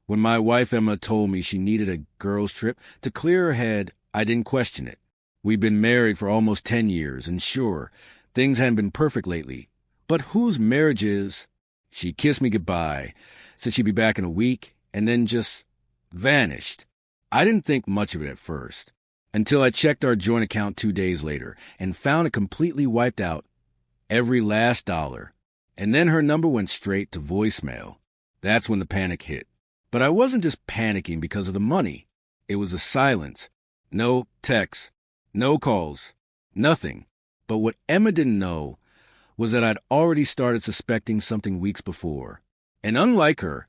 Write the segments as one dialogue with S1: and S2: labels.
S1: When my wife Emma told me she needed a girls' trip to clear her head, I didn't question it. We'd been married for almost 10 years, and sure, things hadn't been perfect lately. But whose marriage is? She kissed me goodbye, said she'd be back in a week, and then just vanished. I didn't think much of it at first, until I checked our joint account 2 days later and found it completely wiped out, every last dollar. And then her number went straight to voicemail. That's when the panic hit. But I wasn't just panicking because of the money. It was the silence. No texts, no calls, nothing. But what Emma didn't know was that I'd already started suspecting something weeks before. And unlike her,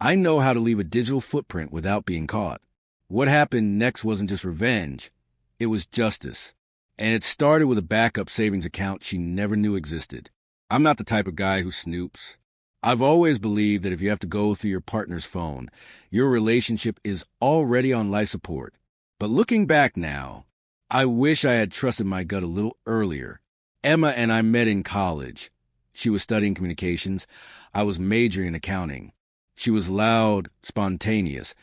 S1: I know how to leave a digital footprint without being caught. What happened next wasn't just revenge. It was justice. And it started with a backup savings account she never knew existed. I'm not the type of guy who snoops. I've always believed that if you have to go through your partner's phone, your relationship is already on life support. But looking back now, I wish I had trusted my gut a little earlier. Emma and I met in college. She was studying communications. I was majoring in accounting. She was loud, spontaneous,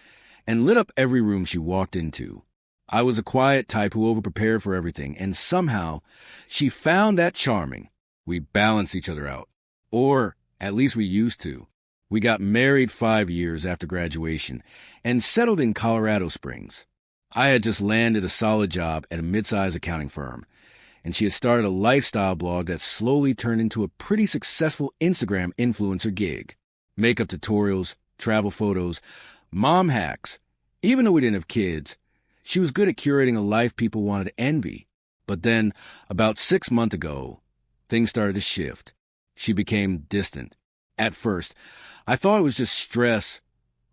S1: and lit up every room she walked into. I was a quiet type who overprepared for everything, and somehow she found that charming. We balanced each other out. Or at least we used to. We got married 5 years after graduation and settled in Colorado Springs. I had just landed a solid job at a mid-sized accounting firm, and she had started a lifestyle blog that slowly turned into a pretty successful Instagram influencer gig. Makeup tutorials, travel photos, mom hacks. Even though we didn't have kids, she was good at curating a life people wanted to envy. But then, about 6 months ago, things started to shift. She became distant. At first, I thought it was just stress,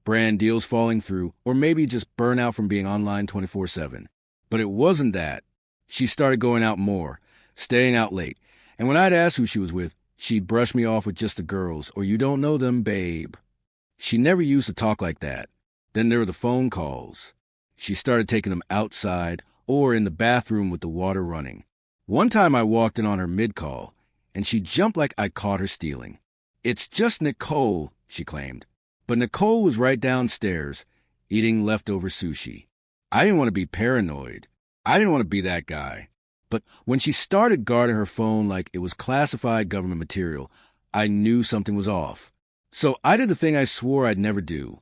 S1: brand deals falling through, or maybe just burnout from being online 24/7. But it wasn't that. She started going out more, staying out late, and when I'd ask who she was with, she'd brush me off with just the girls, or you don't know them, babe. She never used to talk like that. Then there were the phone calls. She started taking them outside or in the bathroom with the water running. One time I walked in on her mid-call, and she jumped like I caught her stealing. "It's just Nicole," she claimed. But Nicole was right downstairs, eating leftover sushi. I didn't want to be paranoid. I didn't want to be that guy. But when she started guarding her phone like it was classified government material, I knew something was off. So I did the thing I swore I'd never do.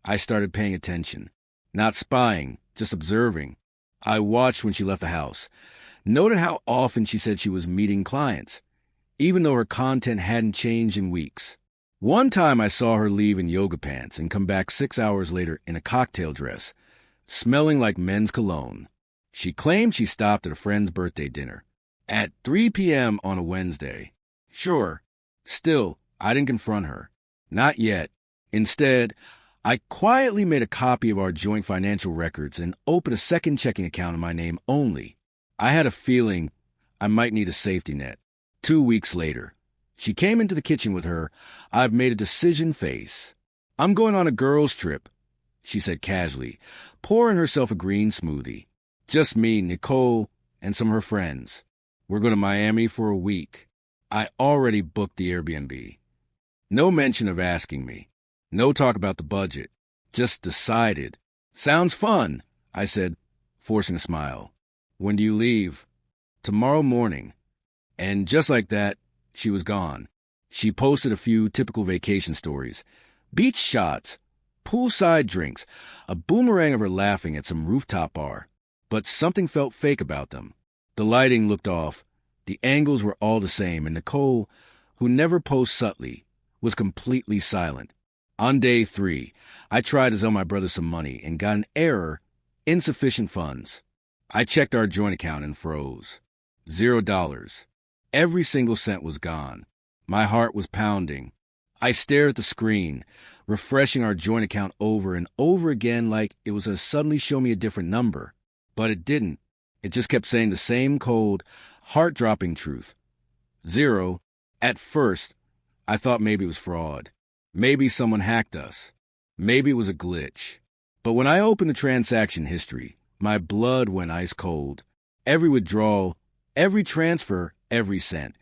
S1: I started paying attention. Not spying, just observing. I watched when she left the house. Noted how often she said she was meeting clients, even though her content hadn't changed in weeks. One time I saw her leave in yoga pants and come back 6 hours later in a cocktail dress, smelling like men's cologne. She claimed she stopped at a friend's birthday dinner at 3 p.m. on a Wednesday. Sure. Still, I didn't confront her. Not yet. Instead, I quietly made a copy of our joint financial records and opened a second checking account in my name only. I had a feeling I might need a safety net. 2 weeks later, she came into the kitchen with her "I've made a decision" face. "I'm going on a girls' trip," she said casually, pouring herself a green smoothie. "Just me, Nicole, and some of her friends. We're going to Miami for a week. I already booked the Airbnb." No mention of asking me. No talk about the budget. Just decided. "Sounds fun," I said, forcing a smile. "When do you leave?" "Tomorrow morning." And just like that, she was gone. She posted a few typical vacation stories. Beach shots, poolside drinks, a boomerang of her laughing at some rooftop bar. But something felt fake about them. The lighting looked off. The angles were all the same, and Nicole, who never posed subtly, was completely silent. On day 3, I tried to sell my brother some money and got an error, insufficient funds. I checked our joint account and froze. $0. Every single cent was gone. My heart was pounding. I stared at the screen, refreshing our joint account over and over again like it was going to suddenly show me a different number. But it didn't. It just kept saying the same cold, heart-dropping truth. 0. At first, I thought maybe it was fraud. Maybe someone hacked us. Maybe it was a glitch. But when I opened the transaction history, my blood went ice cold. Every withdrawal, every transfer, every cent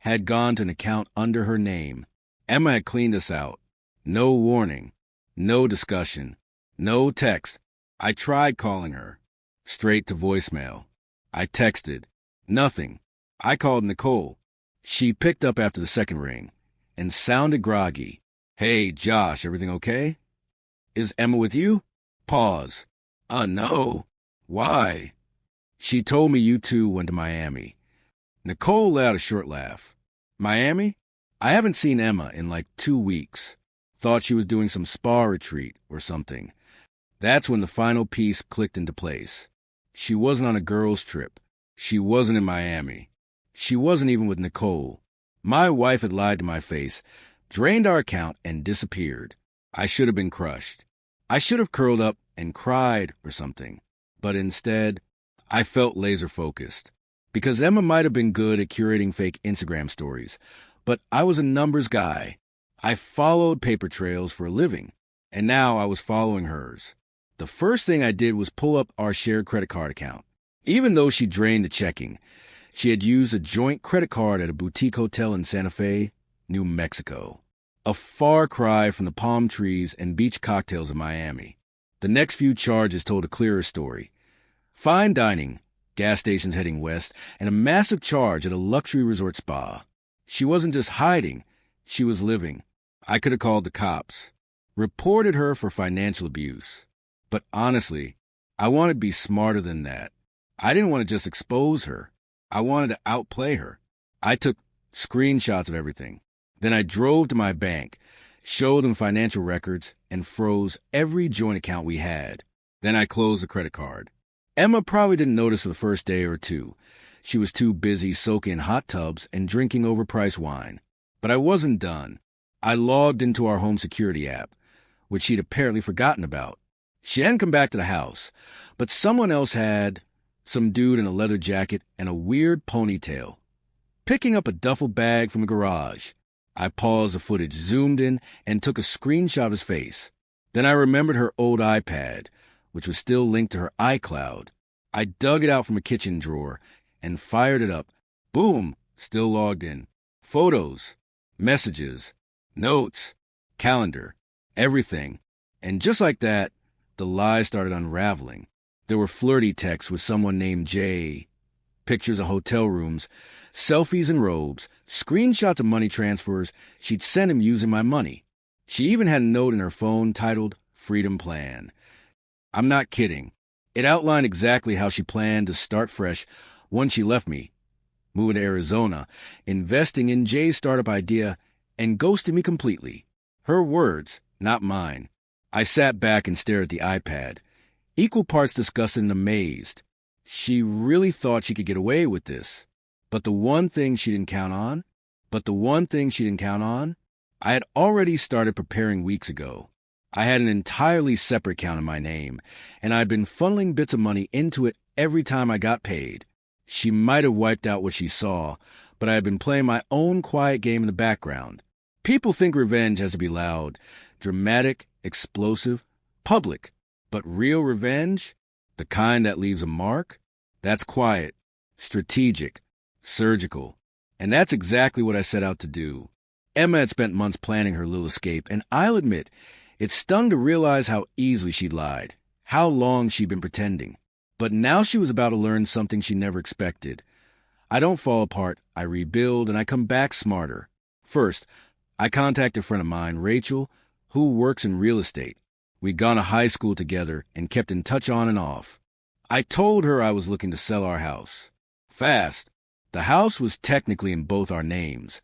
S1: had gone to an account under her name. Emma had cleaned us out. No warning. No discussion. No text. I tried calling her. Straight to voicemail. I texted. Nothing. I called Nicole. She picked up after the second ring and sounded groggy. Hey, Josh, everything okay? Is Emma with you? Pause. No. Why? She told me you two went to Miami. Nicole let out a short laugh. Miami? I haven't seen Emma in like 2 weeks. Thought she was doing some spa retreat or something. That's when the final piece clicked into place. She wasn't on a girls' trip. She wasn't in Miami. She wasn't even with Nicole. My wife had lied to my face, drained our account, and disappeared. I should have been crushed. I should have curled up and cried or something. But instead, I felt laser-focused. Because Emma might have been good at curating fake Instagram stories, but I was a numbers guy. I followed paper trails for a living, and now I was following hers. The first thing I did was pull up our shared credit card account. Even though she drained the checking, she had used a joint credit card at a boutique hotel in Santa Fe, New Mexico. A far cry from the palm trees and beach cocktails of Miami. The next few charges told a clearer story. Fine dining, gas stations heading west, and a massive charge at a luxury resort spa. She wasn't just hiding, she was living. I could have called the cops, reported her for financial abuse. But honestly, I wanted to be smarter than that. I didn't want to just expose her. I wanted to outplay her. I took screenshots of everything. Then I drove to my bank, showed them financial records, and froze every joint account we had. Then I closed the credit card. Emma probably didn't notice for the first day or two. She was too busy soaking in hot tubs and drinking overpriced wine. But I wasn't done. I logged into our home security app, which she'd apparently forgotten about. She hadn't come back to the house, but someone else had, some dude in a leather jacket and a weird ponytail, picking up a duffel bag from a garage. I paused the footage, zoomed in, and took a screenshot of his face. Then I remembered her old iPad, which was still linked to her iCloud. I dug it out from a kitchen drawer and fired it up. Boom! Still logged in. Photos, messages, notes, calendar, everything. And just like that, the lies started unraveling. There were flirty texts with someone named Jay, pictures of hotel rooms, selfies in robes, screenshots of money transfers she'd sent him using my money. She even had a note in her phone titled Freedom Plan. I'm not kidding. It outlined exactly how she planned to start fresh once she left me, moving to Arizona, investing in Jay's startup idea, and ghosting me completely. Her words, not mine. I sat back and stared at the iPad, equal parts disgusted and amazed. She really thought she could get away with this. But the one thing she didn't count on, I had already started preparing weeks ago. I had an entirely separate account in my name, and I'd been funneling bits of money into it every time I got paid. She might have wiped out what she saw, but I had been playing my own quiet game in the background. People think revenge has to be loud, dramatic, explosive, public. But real revenge, the kind that leaves a mark, that's quiet, strategic, surgical. And that's exactly what I set out to do. Emma had spent months planning her little escape, and I'll admit, it stung to realize how easily she'd lied, how long she'd been pretending. But now she was about to learn something she never expected. I don't fall apart, I rebuild, and I come back smarter. First, I contacted a friend of mine, Rachel, who works in real estate. We'd gone to high school together and kept in touch on and off. I told her I was looking to sell our house. Fast. The house was technically in both our names.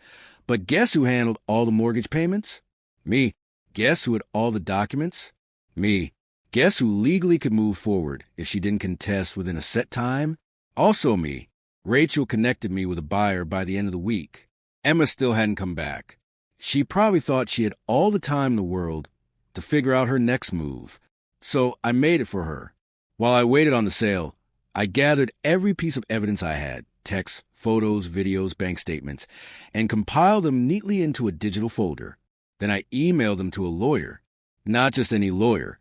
S1: But guess who handled all the mortgage payments? Me. Guess who had all the documents? Me. Guess who legally could move forward if she didn't contest within a set time? Also me. Rachel connected me with a buyer by the end of the week. Emma still hadn't come back. She probably thought she had all the time in the world to figure out her next move. So I made it for her. While I waited on the sale, I gathered every piece of evidence I had, texts, photos, videos, bank statements, and compiled them neatly into a digital folder. Then I emailed them to a lawyer. Not just any lawyer,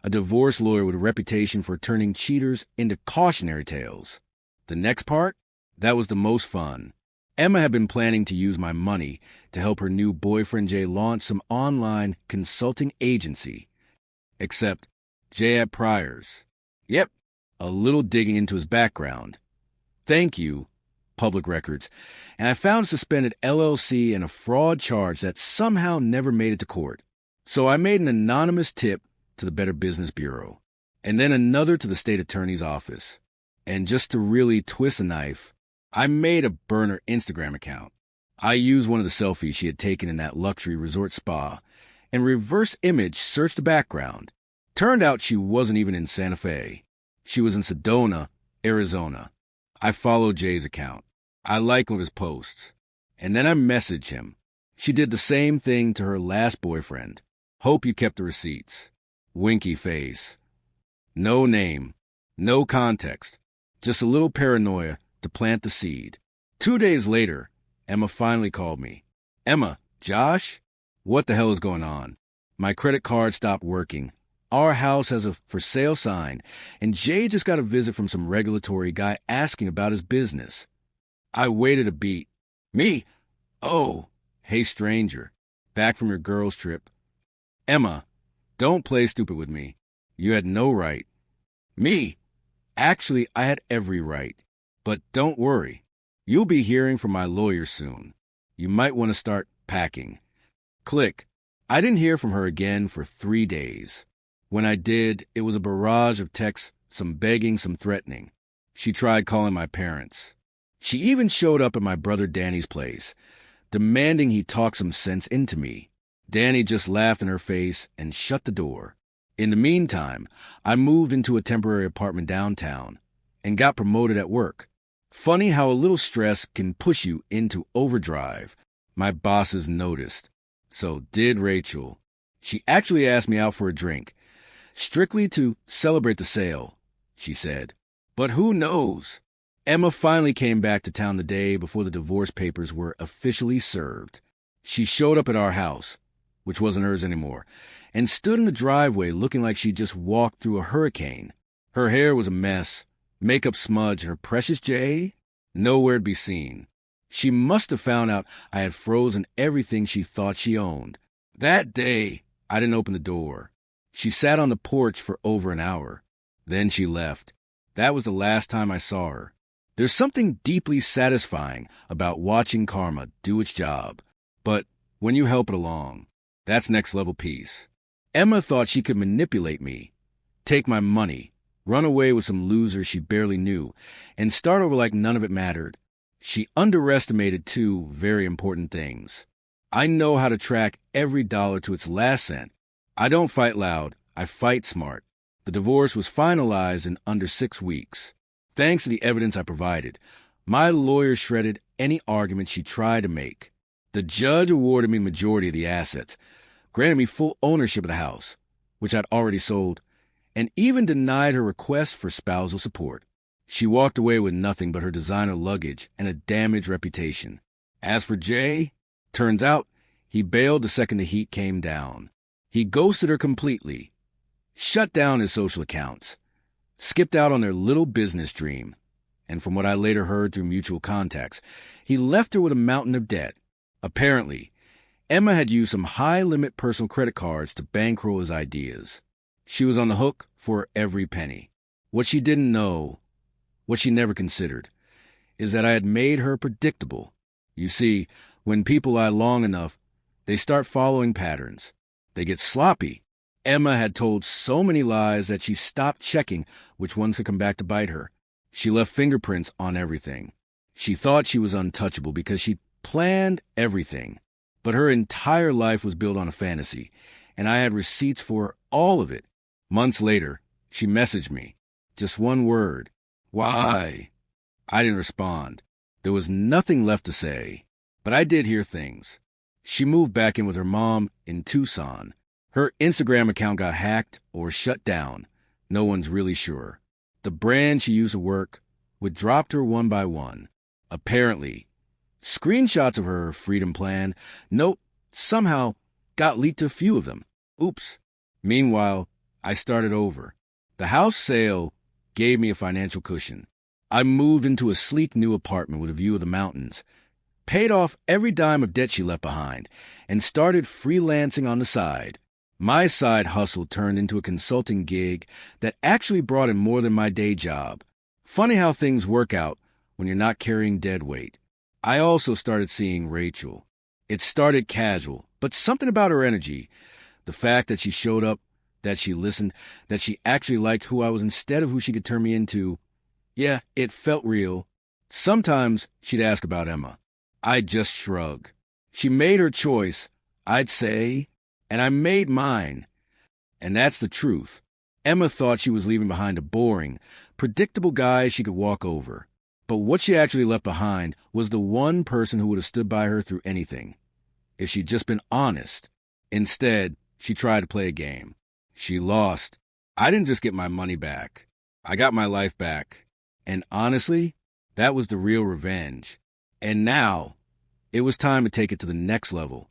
S1: a divorce lawyer with a reputation for turning cheaters into cautionary tales. The next part? That was the most fun. Emma had been planning to use my money to help her new boyfriend Jay launch some online consulting agency. Except Jay at Pryor's. Yep, a little digging into his background. Thank you, public records. And I found a suspended LLC and a fraud charge that somehow never made it to court. So I made an anonymous tip to the Better Business Bureau, and then another to the state attorney's office. And just to really twist the knife, I made a burner Instagram account. I used one of the selfies she had taken in that luxury resort spa and reverse image searched the background. Turned out she wasn't even in Santa Fe. She was in Sedona, Arizona. I followed Jay's account. I liked one of his posts. And then I messaged him. She did the same thing to her last boyfriend. Hope you kept the receipts. Winky face. No name. No context. Just a little paranoia to plant the seed. 2 days later, Emma finally called me. Emma, Josh? What the hell is going on? My credit card stopped working. Our house has a for sale sign, and Jay just got a visit from some regulatory guy asking about his business. I waited a beat. Me? Oh, hey stranger. Back from your girls' trip. Emma, don't play stupid with me. You had no right. Me? Actually, I had every right. But don't worry. You'll be hearing from my lawyer soon. You might want to start packing. Click. I didn't hear from her again for 3 days. When I did, it was a barrage of texts, some begging, some threatening. She tried calling my parents. She even showed up at my brother Danny's place, demanding he talk some sense into me. Danny just laughed in her face and shut the door. In the meantime, I moved into a temporary apartment downtown and got promoted at work. Funny how a little stress can push you into overdrive. My bosses noticed. So did Rachel. She actually asked me out for a drink, strictly to celebrate the sale, she said. But who knows? Emma finally came back to town the day before the divorce papers were officially served. She showed up at our house, which wasn't hers anymore, and stood in the driveway looking like she just walked through a hurricane. Her hair was a mess, makeup smudged, and her precious Jay nowhere to be seen. She must have found out I had frozen everything she thought she owned. That day, I didn't open the door. She sat on the porch for over an hour. Then she left. That was the last time I saw her. There's something deeply satisfying about watching karma do its job. But when you help it along, that's next level peace. Emma thought she could manipulate me, take my money, run away with some loser she barely knew, and start over like none of it mattered. She underestimated 2 very important things. I know how to track every dollar to its last cent. I don't fight loud, I fight smart. The divorce was finalized in under 6 weeks. Thanks to the evidence I provided, my lawyer shredded any argument she tried to make. The judge awarded me the majority of the assets, granted me full ownership of the house, which I'd already sold, and even denied her request for spousal support. She walked away with nothing but her designer luggage and a damaged reputation. As for Jay, turns out he bailed the second the heat came down. He ghosted her completely, shut down his social accounts, skipped out on their little business dream, and from what I later heard through mutual contacts, he left her with a mountain of debt. Apparently, Emma had used some high-limit personal credit cards to bankroll his ideas. She was on the hook for every penny. What she didn't know, what she never considered, is that I had made her predictable. You see, when people lie long enough, they start following patterns. They get sloppy. Emma had told so many lies that she stopped checking which ones could come back to bite her. She left fingerprints on everything. She thought she was untouchable because she planned everything. But her entire life was built on a fantasy, and I had receipts for all of it. Months later, she messaged me. Just one word. Why? I didn't respond. There was nothing left to say. But I did hear things. She moved back in with her mom in Tucson. Her Instagram account got hacked or shut down. No one's really sure. The brand she used to work with dropped her one by one. Apparently, screenshots of her freedom plan, somehow got leaked to a few of them. Oops. Meanwhile, I started over. The house sale gave me a financial cushion. I moved into a sleek new apartment with a view of the mountains, paid off every dime of debt she left behind, and started freelancing on the side. My side hustle turned into a consulting gig that actually brought in more than my day job. Funny how things work out when you're not carrying dead weight. I also started seeing Rachel. It started casual, but something about her energy, the fact that she showed up, that she listened, that she actually liked who I was instead of who she could turn me into, yeah, it felt real. Sometimes she'd ask about Emma. I'd just shrug. She made her choice, I'd say, and I made mine. And that's the truth. Emma thought she was leaving behind a boring, predictable guy she could walk over. But what she actually left behind was the one person who would have stood by her through anything, if she'd just been honest. Instead, she tried to play a game. She lost. I didn't just get my money back. I got my life back. And honestly, that was the real revenge. And now, it was time to take it to the next level.